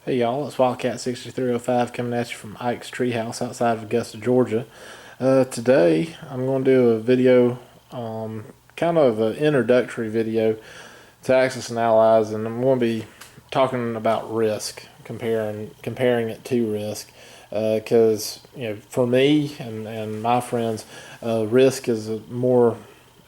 Hey y'all, it's Wildcat 6305 coming at you from Ike's Treehouse outside of Augusta, Georgia. Today I'm going to do a video, kind of an introductory video to Axis and Allies, and I'm going to be talking about Risk, comparing it to Risk, because for me and my friends, Risk is more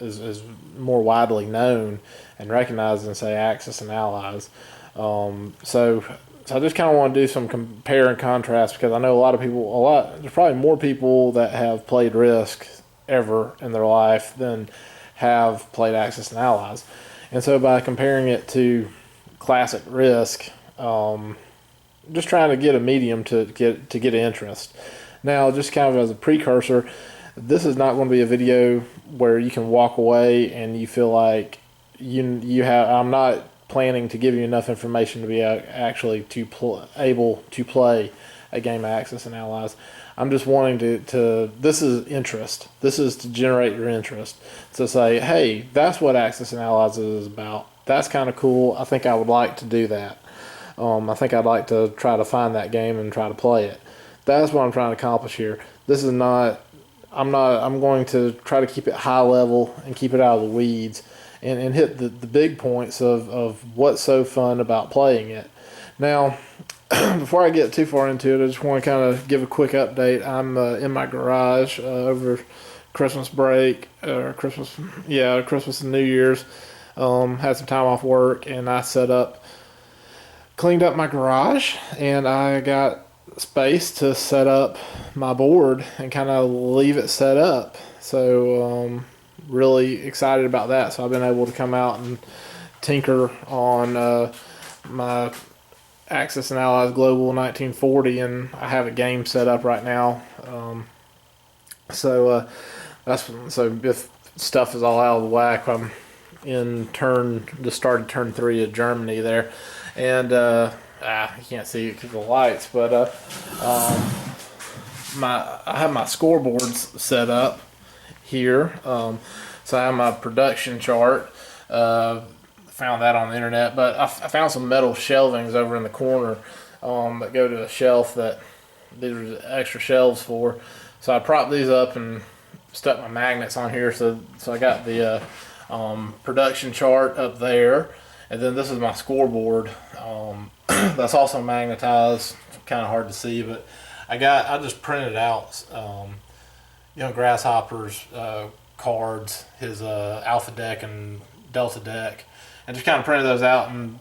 widely known and recognized than say Axis and Allies. So I just kind of want to do some compare and contrast because I know there's probably more people that have played Risk ever in their life than have played Axis and Allies. And so by comparing it to classic Risk, just trying to get a medium to get interest. Now, just kind of as a precursor, this is not going to be a video where you can walk away and you feel like I'm not planning to give you enough information to be able to play a game of Axis and Allies. I'm just wanting to this is interest. This is to generate your interest. To say, hey, that's what Axis and Allies is about. That's kind of cool. I think I would like to do that. I think I'd like to try to find that game and try to play it. That's what I'm trying to accomplish here. This is not, I'm going to try to keep it high level and keep it out of the weeds and hit the big points of what's so fun about playing it. Now, before I get too far into it, I just want to kind of give a quick update. I'm in my garage over Christmas break, or Christmas and New Year's. Had some time off work, and I cleaned up my garage, and I got space to set up my board and kind of leave it set up. So really excited about that. So I've been able to come out and tinker on my Axis and Allies Global 1940, and I have a game set up right now. So if stuff is all out of the whack, I'm just started turn 3 of Germany there, and you can't see it because of the lights, but I have my scoreboards set up here. So I have my production chart. Found that on the internet, but I found some metal shelvings over in the corner that go to a shelf that these are extra shelves for. So I propped these up and stuck my magnets on here. So I got the production chart up there, and then this is my scoreboard. That's also magnetized. Kind of hard to see, but I just printed out Grasshopper's cards, his Alpha deck and Delta deck, and just kind of printed those out and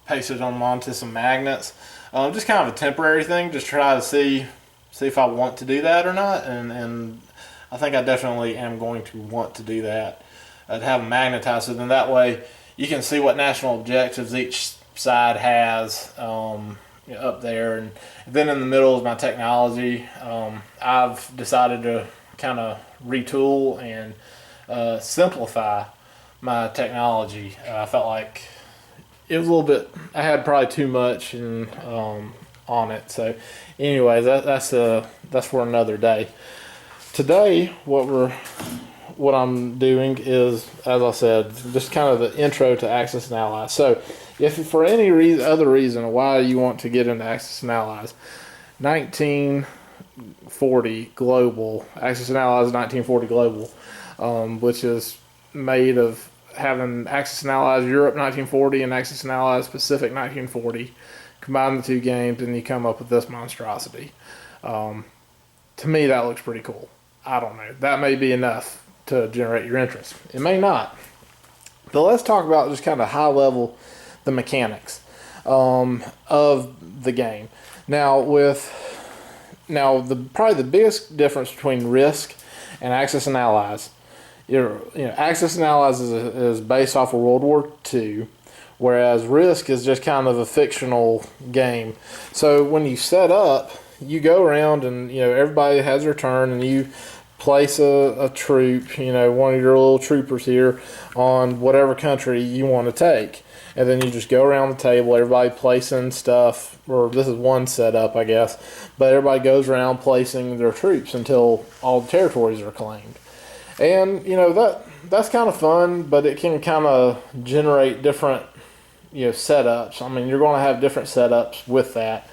pasted them onto some magnets. Just kind of a temporary thing, just try to see if I want to do that or not, and I think I definitely am going to want to do that. To have them magnetized, so then that way you can see what national objectives each side has up there, and then in the middle is my technology. I've decided to kind of retool and simplify my technology. I felt like it was a little bit, I had probably too much on it. So anyways, that's for another day. Today what I'm doing is, as I said, just kind of the intro to Axis and Allies. So if for any other reason why you want to get into Axis and Allies, 1940 Global, Axis and Allies 1940 Global, which is made of having Axis and Allies Europe 1940 and Axis and Allies Pacific 1940. Combine the two games and you come up with this monstrosity. To me, that looks pretty cool. I don't know. That may be enough to generate your interest. It may not. But let's talk about just kind of high level the mechanics of the game. Now, probably the biggest difference between Risk and Axis and Allies, Axis and Allies is based off of World War II, whereas Risk is just kind of a fictional game. So when you set up, you go around and everybody has their turn, and you place a troop, one of your little troopers here on whatever country you want to take. And then you just go around the table, everybody placing stuff, or this is one setup, I guess, but everybody goes around placing their troops until all the territories are claimed. And, that's kind of fun, but it can kind of generate different setups. I mean, you're going to have different setups with that,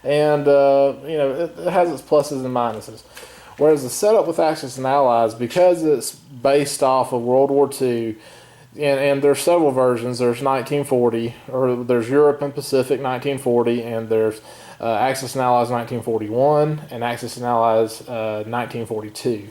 and it has its pluses and minuses. Whereas the setup with Axis and Allies, because it's based off of World War II, and there's several versions. There's 1940, or there's Europe and Pacific 1940, and there's Axis and Allies 1941 and Axis and Allies 1942.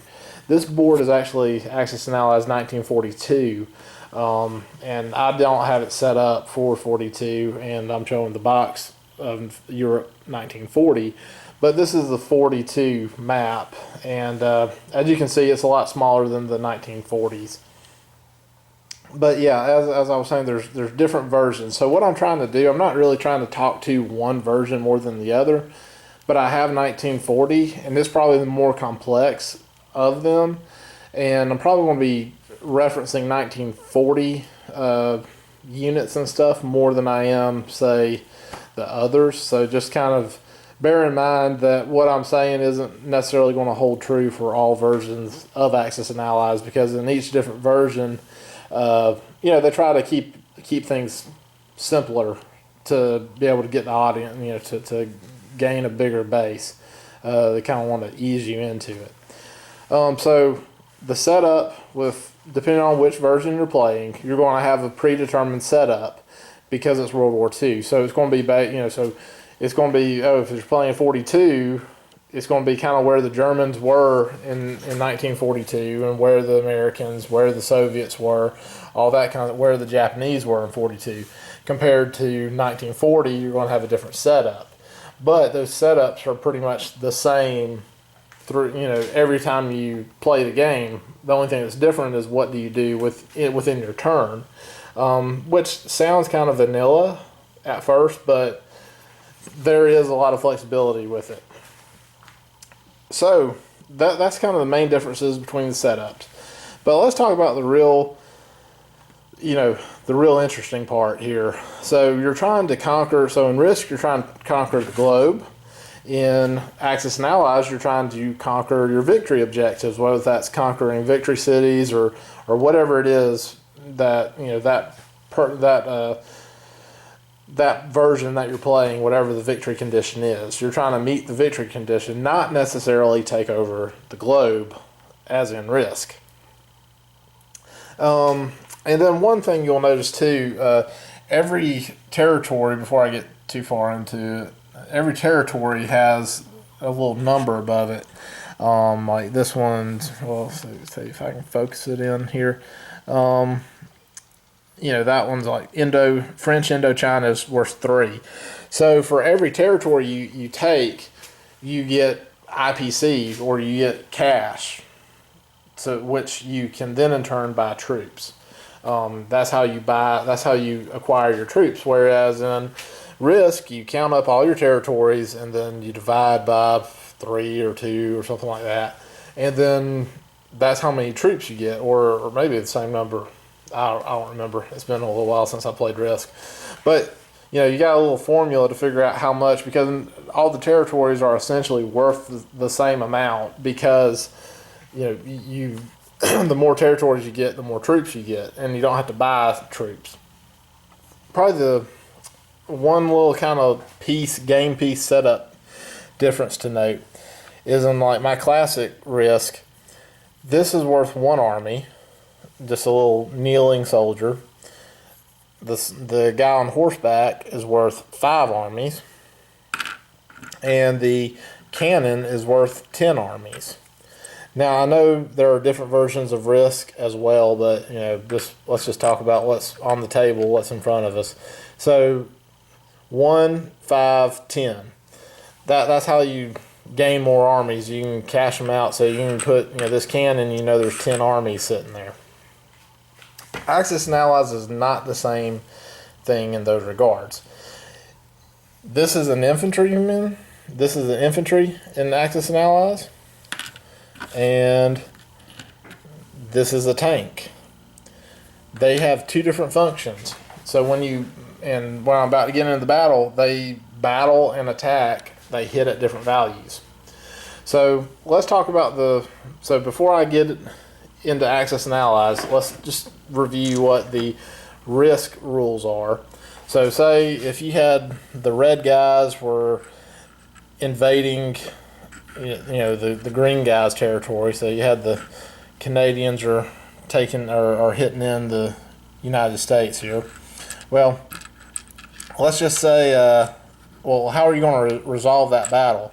This board is actually Axis and Allies 1942, and I don't have it set up for 42, and I'm showing the box of Europe 1940. But this is the 42 map, and as you can see, it's a lot smaller than the 1940s. But yeah, as I was saying, there's different versions. So what I'm trying to do, I'm not really trying to talk to one version more than the other, but I have 1940, and this is probably the more complex of them, and I'm probably going to be referencing 1940 units and stuff more than I am, say, the others. So just kind of bear in mind that what I'm saying isn't necessarily going to hold true for all versions of Axis and Allies, because in each different version, they try to keep things simpler to be able to get the audience, to gain a bigger base. They kind of want to ease you into it. So the setup, depending on which version you're playing, you're going to have a predetermined setup because it's World War II. So it's going to be, so it's going to be, if you're playing 42, it's going to be kind of where the Germans were in 1942, and where the Americans, where the Soviets were, all that kind of, where the Japanese were in 42. Compared to 1940, you're going to have a different setup. But those setups are pretty much the same through, every time you play the game. The only thing that's different is what do you do within your turn, which sounds kind of vanilla at first, but there is a lot of flexibility with it. So that's kind of the main differences between the setups. But let's talk about the real interesting part here. So you're trying to conquer, so in Risk, you're trying to conquer the globe. In Axis and Allies, you're trying to conquer your victory objectives, whether that's conquering victory cities or whatever it is that, that version that you're playing, whatever the victory condition is. You're trying to meet the victory condition, not necessarily take over the globe, as in Risk. And then one thing you'll notice too, every territory, before I get too far into it, every territory has a little number above it. Like this one's, well, let's see if I can focus it in here. That one's like French Indochina is worth 3. So for every territory you take, you get IPC, or you get cash, so which you can then in turn buy troops. That's how you acquire your troops. Whereas in Risk, you count up all your territories and then you divide by 3 or 2 or something like that, and then that's how many troops you get, or maybe the same number. I don't remember. It's been a little while since I played Risk. But, you got a little formula to figure out how much, because all the territories are essentially worth the same amount, because, the more territories you get, the more troops you get, and you don't have to buy troops. Probably the one little kind of game piece setup difference to note is in like my classic Risk, this is worth 1 army, just a little kneeling soldier. The guy on horseback is worth 5 armies, and the cannon is worth 10 armies. Now I know there are different versions of Risk as well, but let's just talk about what's on the table, what's in front of us. So 1, 5, 10. That's how you gain more armies. You can cash them out, so you can put this cannon. There's 10 armies sitting there. Axis and Allies is not the same thing in those regards. This is an infantryman. This is an infantry in Axis and Allies, and this is a tank. They have 2 different functions. So when I'm about to get into the battle, they battle and attack. They hit at different values. So let's talk about so before I get into Axis and Allies, let's just review what the Risk rules are. So say if you had the red guys were invading, the green guys' territory. So you had the Canadians are taking or hitting in the United States here. Well, let's just say, well, how are you going to resolve that battle?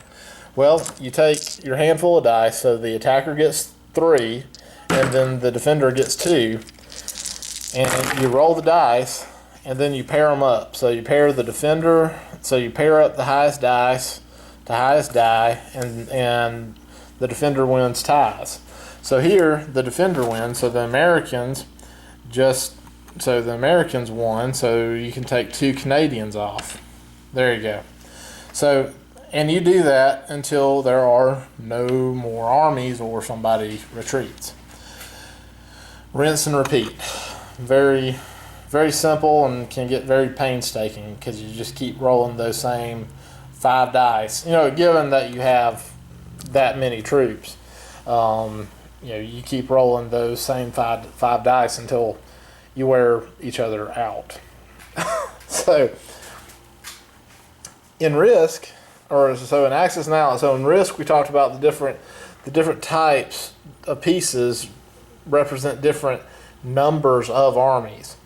Well, you take your handful of dice, so the attacker gets 3, and then the defender gets 2, and you roll the dice, and then you pair them up. So you pair the defender, so you pair up the highest dice to highest die, and the defender wins ties. So here, the defender wins, so the Americans won, so you can take 2 Canadians off. There you go. So, and you do that until there are no more armies or somebody retreats. Rinse and repeat. Very, very simple and can get very painstaking because you just keep rolling those same 5 dice. Given that you have that many troops, you keep rolling those same five dice until you wear each other out. So in Risk, in Axis Analysis, so in Risk we talked about the different types of pieces represent different numbers of armies.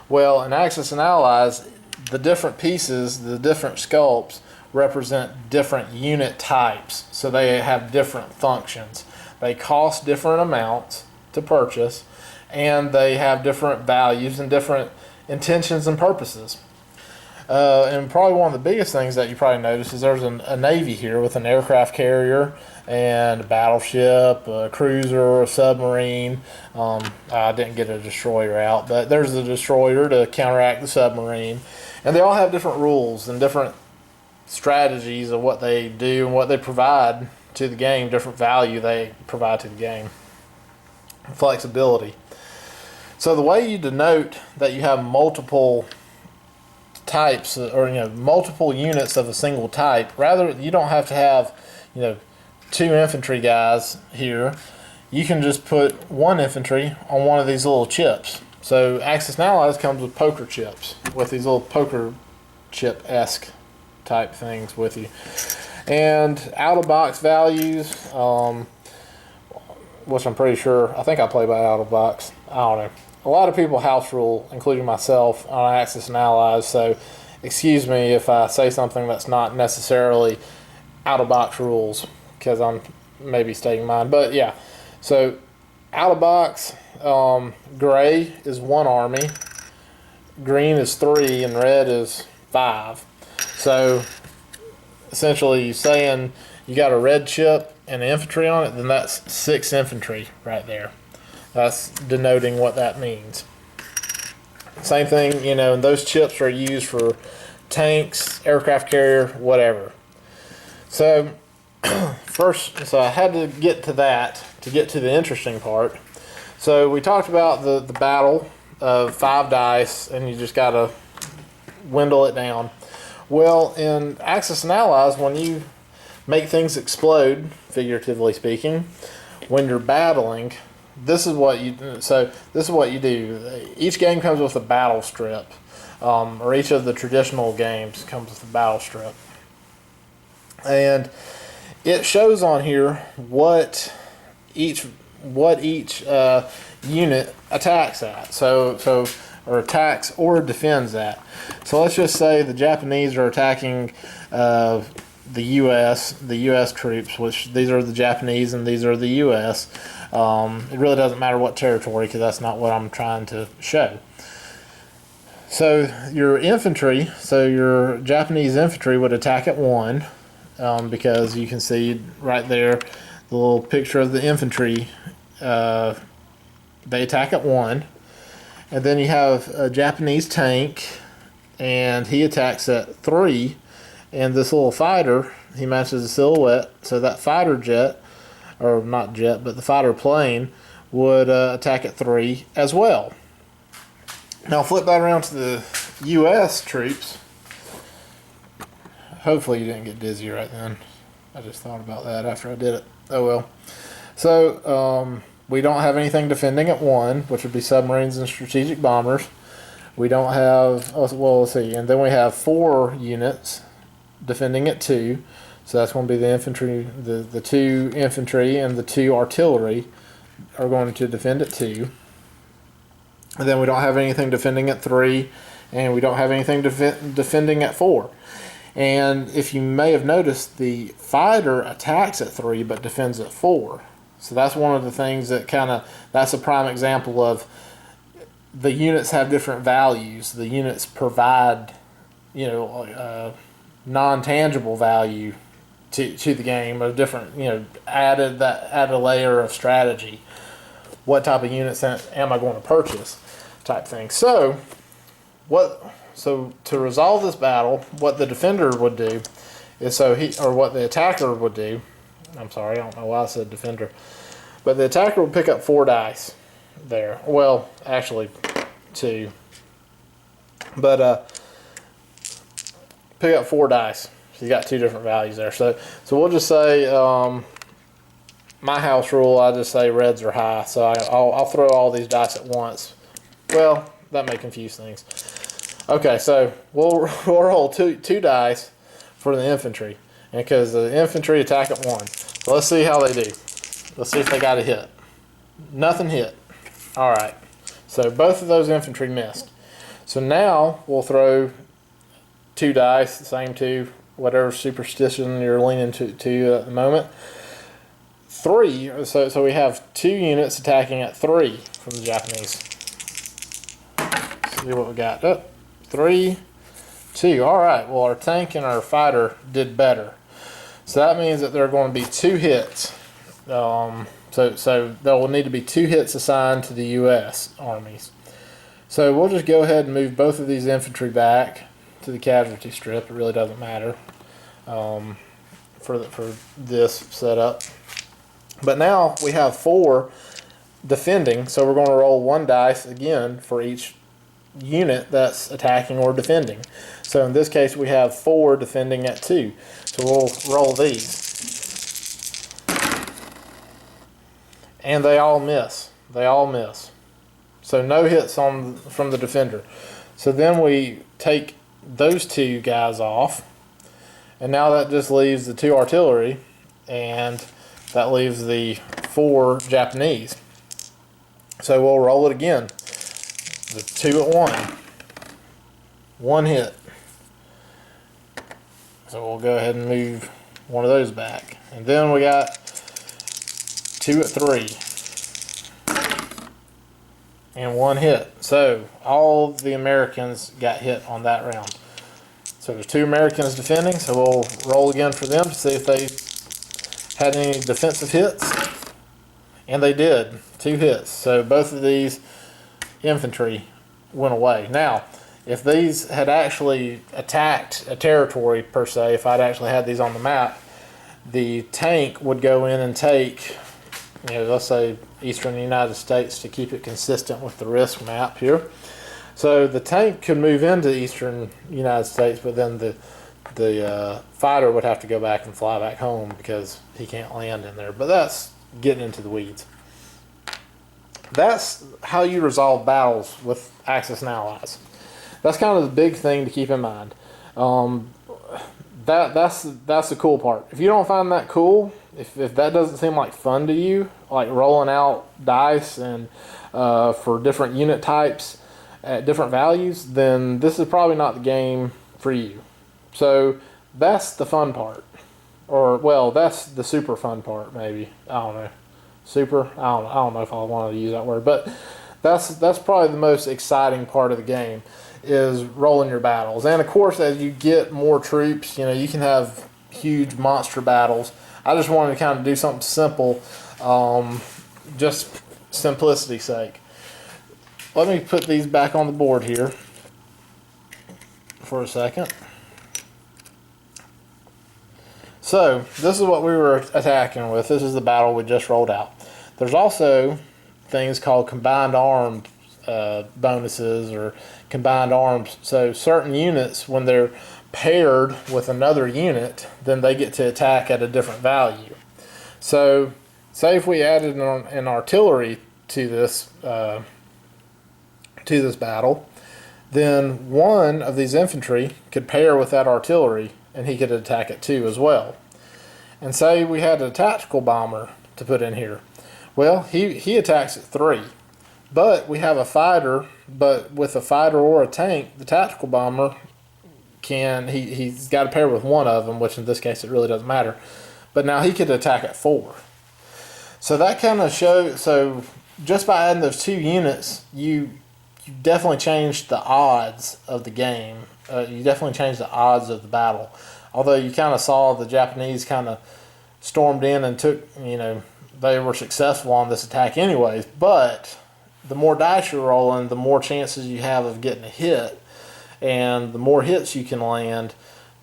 Well, in Axis and Allies, the different pieces, the different sculpts represent different unit types, so they have different functions. They cost different amounts to purchase, and they have different values and different intentions and purposes. And probably one of the biggest things that you probably notice is there's a Navy here with an aircraft carrier and a battleship, a cruiser, a submarine. I didn't get a destroyer out, but there's a destroyer to counteract the submarine. And they all have different rules and different strategies of what they do and what they provide to the game, different value they provide to the game. Flexibility. So the way you denote that you have multiple types or multiple units of a single type, rather you don't have to have 2 infantry guys here. You can just put 1 infantry on one of these little chips. So Axis and Allies comes with poker chips, with these little poker chip-esque type things with you. And out-of-box values, which I'm pretty sure, I think I play by out-of-box. I don't know. A lot of people house rule, including myself, on Axis and Allies, so excuse me if I say something that's not necessarily out-of-box rules, because I'm maybe stating mine. But yeah, so out-of-box, gray is 1 army, green is 3, and red is 5. So essentially you're saying you got a red chip and infantry on it, then that's 6 infantry right there. That's denoting what that means. Same thing, and those chips are used for tanks, aircraft carrier, whatever. So so I had to get to that to get to the interesting part. So we talked about the battle of 5 dice, and you just got to dwindle it down. Well, in Axis and Allies, when you make things explode, figuratively speaking, when you're battling, this is what you do. Each game comes with a battle strip, or each of the traditional games comes with a battle strip, and it shows on here what each unit attacks at. Or attacks or defends at. So let's just say the Japanese are attacking the U.S. troops, which these are the Japanese and these are the U.S. It really doesn't matter what territory, because that's not what I'm trying to show. So your infantry, your Japanese infantry would attack at 1, because you can see right there the little picture of the infantry. They attack at 1. And then you have a Japanese tank, and he attacks at 3. And this little fighter, he matches a silhouette, so that fighter jet, or not jet, but the fighter plane, would attack at 3 as well. Now flip that around to the U.S. troops. Hopefully you didn't get dizzy right then. I just thought about that after I did it. Oh well. So we don't have anything defending at 1, which would be submarines and strategic bombers. We don't have, well, let's see, and then we have 4 units defending at 2. So that's going to be the infantry, the 2 infantry and the 2 artillery are going to defend at 2. And then we don't have anything defending at 3, and we don't have anything defending at 4. And if you may have noticed, the fighter attacks at 3 but defends at 4. So that's one of the things that that's a prime example of the units have different values. The units provide, non-tangible value to the game, a different, added a layer of strategy. What type of units am I going to purchase, type thing. So to resolve this battle, what the defender would do is what the attacker would do. I'm sorry, I don't know why I said defender, but the attacker would pick up 4 dice there. Well, actually 2, but pick up 4 dice. So you got 2 different values there. So we'll just say my house rule. I just say reds are high. So I'll throw all these dice at once. Well, that may confuse things. Okay, so we'll roll two dice for the infantry, and because the infantry attack at 1. So let's see how they do. Let's see if they got a hit. Nothing hit. All right. So both of those infantry missed. So now we'll throw 2 dice, the same 2, whatever superstition you're leaning to at the moment. 3. So we have 2 units attacking at 3 from the Japanese. Let's see what we got. 3, 2. All right. Well, our tank and our fighter did better. So that means that there are going to be 2 hits. So there will need to be 2 hits assigned to the U.S. armies. So we'll just go ahead and move both of these infantry back to the casualty strip. It really doesn't matter for this setup. But now we have 4 defending. So we're going to roll 1 dice again for each unit that's attacking or defending. So in this case we have 4 defending at 2. So we'll roll these. And they all miss. They all miss. So no hits from the defender. So then we take those 2 guys off. And now that just leaves the 2 artillery. And that leaves the 4 Japanese. So we'll roll it again. The 2 at 1. 1 hit. So we'll go ahead and move one of those back. And then we got 2 at 3. And 1 hit. So all the Americans got hit on that round. So there's 2 Americans defending. So we'll roll again for them to see if they had any defensive hits. And they did. 2 hits. So both of these infantry went away. Now, if these had actually attacked a territory per se, if I'd actually had these on the map, the tank would go in and take, let's say eastern United States to keep it consistent with the risk map here. So the tank could move into eastern United States, but then the fighter would have to go back and fly back home because he can't land in there. But that's getting into the weeds. That's how you resolve battles with Axis and allies. That's kind of the big thing to keep in mind. That's the cool part. If you don't find that cool, if that doesn't seem like fun to you, like rolling out dice and for different unit types at different values, then this is probably not the game for you. So that's the fun part. Or, well, that's the super fun part, maybe. I don't know. Super? I don't know if I want to use that word. But that's probably the most exciting part of the game, is rolling your battles. And, of course, as you get more troops, you can have huge monster battles. I just wanted to kind of do something simple, just simplicity's sake. Let me put these back on the board here for a second. So, this is what we were attacking with. This is the battle we just rolled out. There's also things called combined armed bonuses or combined arms. So, certain units, when they're paired with another unit, then they get to attack at a different value. So, say if we added an artillery to this battle, then one of these infantry could pair with that artillery, and he could attack it too as well. And say we had a tactical bomber to put in here. Well, he attacks at 3. But we have a fighter, but with a fighter or a tank, the tactical bomber he's got to pair with one of them, which in this case it really doesn't matter. But now he could attack at 4. So that kind of shows, so just by adding those 2 units, you definitely changed the odds of the game. You definitely changed the odds of the battle. Although you kind of saw the Japanese kind of stormed in and took, they were successful on this attack anyways. But the more dice you're rolling, the more chances you have of getting a hit. And the more hits you can land,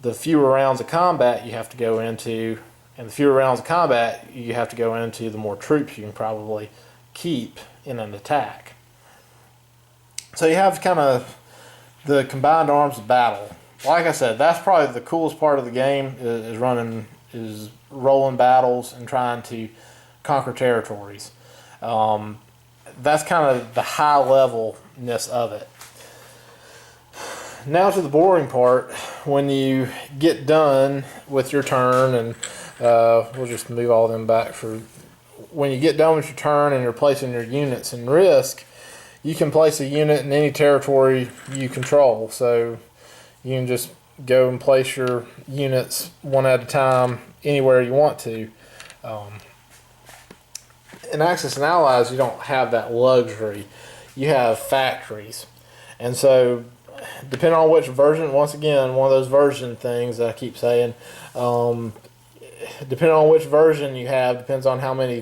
the fewer rounds of combat you have to go into. And the fewer rounds of combat you have to go into, the more troops you can probably keep in an attack. So you have kind of the combined arms of battle. Like I said, that's probably the coolest part of the game is rolling battles and trying to conquer territories. That's kind of the high levelness of it. Now to the boring part. When you get done with your turn, and we'll just move all them back for when you get done with your turn and you're placing your units in Risk, you can place a unit in any territory you control. So you can just go and place your units one at a time anywhere you want to. In Axis and Allies, you don't have that luxury. You have factories. And so depending on which version, once again, one of those version things that I keep saying, depending on which version you have, depends on how many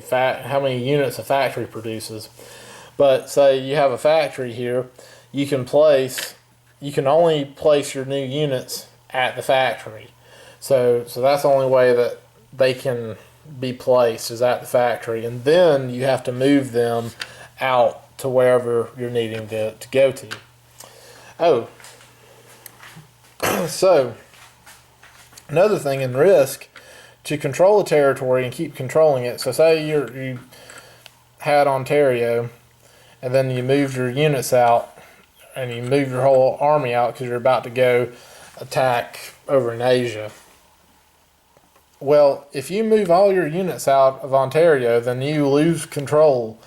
units a factory produces. But say you have a factory here, you can only place your new units at the factory. So that's the only way that they can be placed, is at the factory, and then you have to move them out to wherever you're needing to go to. Oh, so another thing in Risk, to control a territory and keep controlling it. So say you had Ontario, and then you moved your units out, and you moved your whole army out because you're about to go attack over in Asia. Well, if you move all your units out of Ontario, then you lose control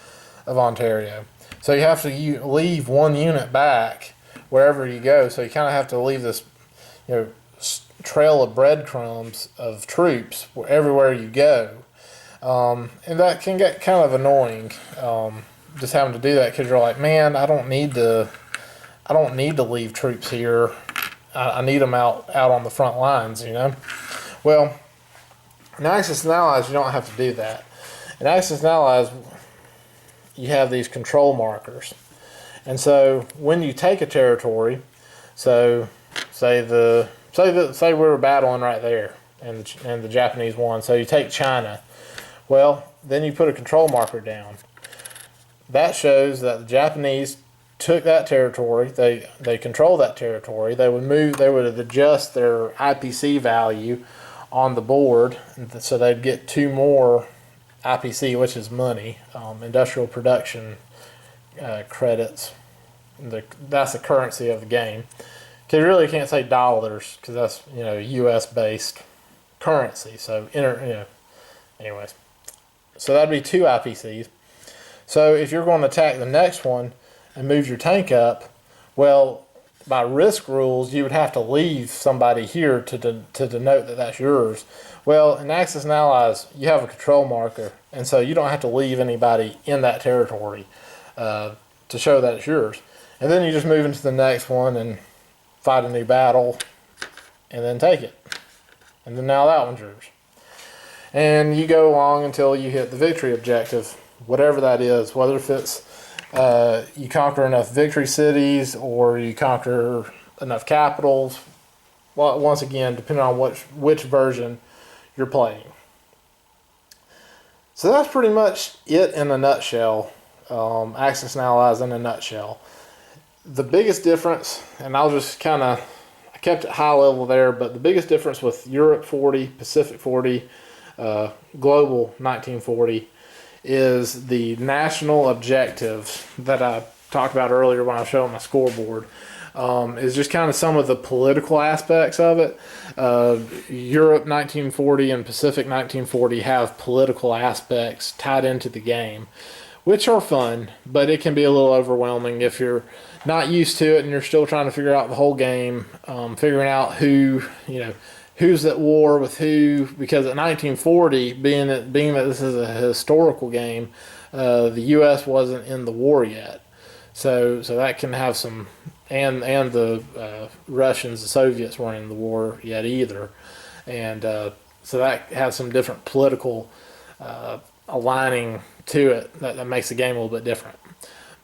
of Ontario. So you have to leave one unit back wherever you go. So you kind of have to leave this, trail of breadcrumbs of troops everywhere you go, and that can get kind of annoying. Just having to do that because you're like, man, I don't need to leave troops here. I need them out on the front lines, Well, in Axis and Allies, you don't have to do that. In Axis and Allies, you have these control markers. And so when you take a territory, so say we were battling right there, and the Japanese won. So you take China. Well, then you put a control marker down. That shows that the Japanese took that territory. They control that territory. They would adjust their IPC value on the board, so they'd get 2 more IPC, which is money, industrial production credits. That's the currency of the game. Because you really can't say dollars, because that's U.S. based currency. So anyways, so that'd be 2 IPCs. So if you're going to attack the next one and move your tank up, well, by Risk rules, you would have to leave somebody here to denote that that's yours. Well, in Axis and Allies, you have a control marker, and so you don't have to leave anybody in that territory to show that it's yours. And then you just move into the next one and fight a new battle, and then take it. And then now that one's yours. And you go along until you hit the victory objective, whatever that is, whether if it's you conquer enough victory cities or you conquer enough capitals. Well, once again, depending on which version you're playing. So that's pretty much it in a nutshell. Axis and Allies in a nutshell. The biggest difference, and I kept it high level there, but the biggest difference with Europe 40, Pacific 40, Global 1940 is the national objectives that I talked about earlier when I was showing my scoreboard. is just kind of some of the political aspects of it. Europe 1940 and Pacific 1940 have political aspects tied into the game, which are fun, but it can be a little overwhelming if you're not used to it and you're still trying to figure out the whole game, figuring out who's at war with who. Because at 1940, being that this is a historical game, the U.S. wasn't in the war yet, so that can have some, and the Russians, the Soviets weren't in the war yet either, and so that has some different political aligning to it that makes the game a little bit different.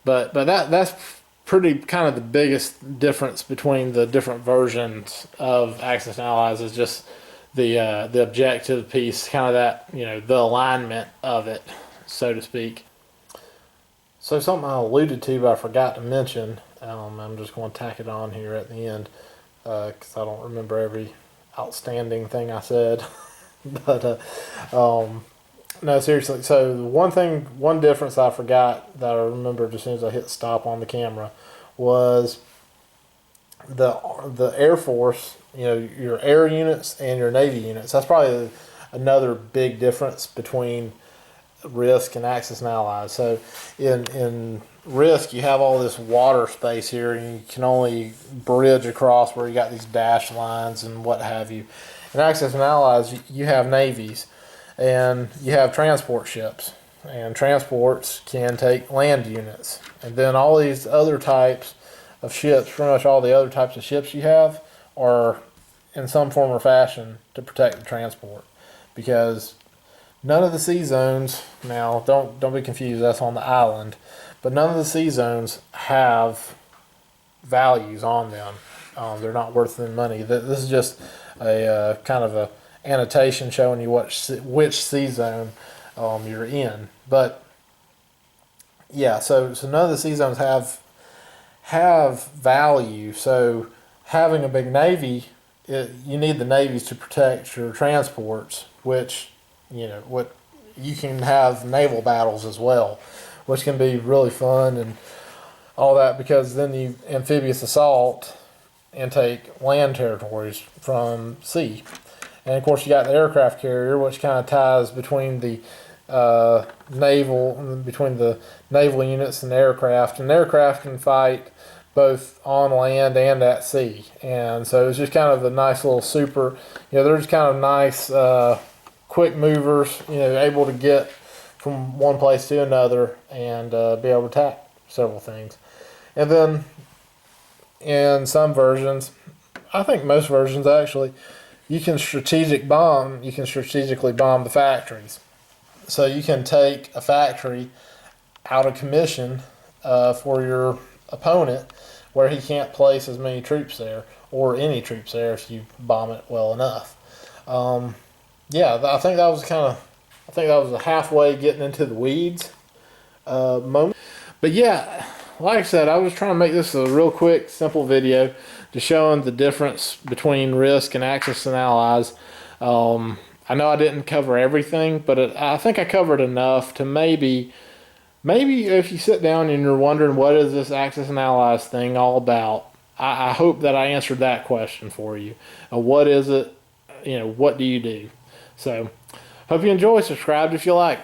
But that's pretty kind of the biggest difference between the different versions of Axis and Allies, is just the objective piece, kind of that, the alignment of it, so to speak. So something I alluded to but I forgot to mention, I'm just going to tack it on here at the end because I don't remember every outstanding thing I said. But no, seriously. So one difference I forgot that I remembered as soon as I hit stop on the camera was the Air Force. Your air units and your Navy units. That's probably another big difference between Risk and Axis and Allies. So in Risk, you have all this water space here, and you can only bridge across where you got these dash lines and what have you. In Axis and Allies, you have navies, and you have transport ships, and transports can take land units, and then all these other types of ships, pretty much all the other types of ships you have, are in some form or fashion to protect the transport, because none of the sea zones, now don't be confused, that's on the island, but none of the sea zones have values on them. They're not worth any money. This is just a kind of a annotation showing you which sea zone you're in. But yeah, so none of the sea zones have value. So having a big navy, you need the navies to protect your transports, which what you can have naval battles as well, which can be really fun and all that, because then you amphibious assault and take land territories from sea. And of course you got the aircraft carrier, which kind of ties between the naval units and the aircraft. And the aircraft can fight both on land and at sea. And so it's just kind of a nice little super, they're just kind of nice quick movers, able to get from one place to another and be able to attack several things. And then in some versions, I think most versions actually, you can strategically bomb the factories. So you can take a factory out of commission for your opponent, where he can't place as many troops there, or any troops there, if you bomb it well enough. Yeah, I think that was a halfway getting into the weeds moment. But yeah, like I said, I was trying to make this a real quick, simple video to showing the difference between Risk and Axis and Allies. I know I didn't cover everything, but I think I covered enough to maybe if you sit down and you're wondering what is this Axis and Allies thing all about, I hope that I answered that question for you. What is it? What do you do? So, hope you enjoy. Subscribe if you like.